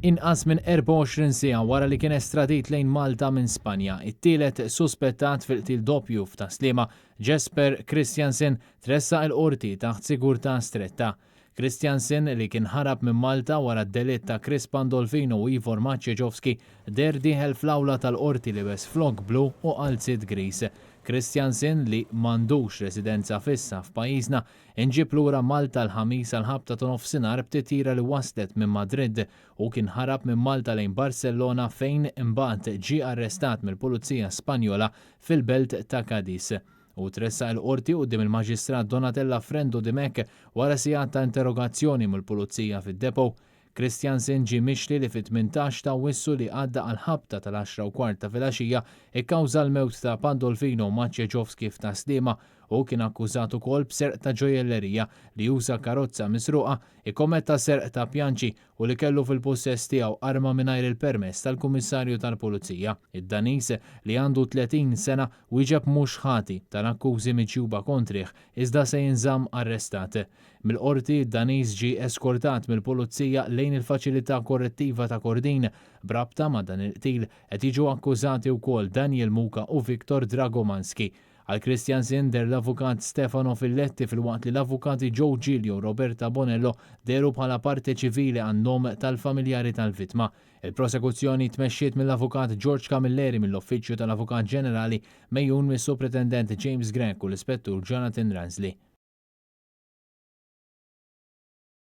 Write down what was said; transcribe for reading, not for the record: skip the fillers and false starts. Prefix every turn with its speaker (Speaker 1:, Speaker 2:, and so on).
Speaker 1: Inqas minn 24 siegħa wara li kien estradit lejn Malta minn Spanja, it-tielet suspettat fil-qtil doppju f'Taslima, Jesper Christiansen, tressaq il-qorti taħt sigurtà stretta. Christiansen li kien ħarab minn Malta wara d-delitt ta' Chris Pandolfino u Ivor Maciejowski der dieħel fl-awla tal-qorti libes flok blu u qalzit gris. Christiansen li m'għandux residenza fissa f'pajjiżna inġib lura Malta l-ħamis għal-ħabta ta' nofsinhar b'titjira li waslet minn Madrid u kien ħarab minn Malta lejn Barcellona fejn imbagħad ġie arrestat mill-Pulizija Spanjola fil-belt ta' Cadiz. U tressaq il-qorti quddiem il-Maġistrat Donatella Frendo Dimek wara sigħat ta' interrogazzjoni mill-Pulizija fid-depo. Christiansen ġie mixli li fit-18 ta' Awwissu li għadda għal-ħabta tal-10:15 ta' filgħaxija ikkawża l-mewt ta' Pandolfino u Maciejowski f'Taslima u kien akkużat ukoll b'serq ta' ġojellerija li juża karozza misruqa, ikkommetta serq ta' pjanċi u li kellu fil-possess tiegħu arma mingħajr il-permess tal-Kummissarju tal-Pulizija. Id-Daniż li għandu 30 sena wieġeb mhux ħati tal-akkużi miġjuba kontrih iżda se jinżamm arrestat. Mill-qorti id-Daniż ġie eskortat mill-Pulizija lejn il-faċilità korrettiva ta' Kordin brabta ma' dan il-qtil qed jiġu akkużati wkoll Daniel Muka u Viktor Dragomanski. Għal Christiansen der l-avukat Stefano Filletti fil-waqt li l-avukati Joe Giglio u Roberta Bonello deru bħala parte ċivili għan-nom tal-familjari tal-vittma. Il-prosekuzzjoni tmexxiet mill-avukat George Camilleri mill-Uffiċċju tal-Avukat Ġenerali mejjun mis-Supretendent James Gregg u l-Ispettur Jonathan Ransley.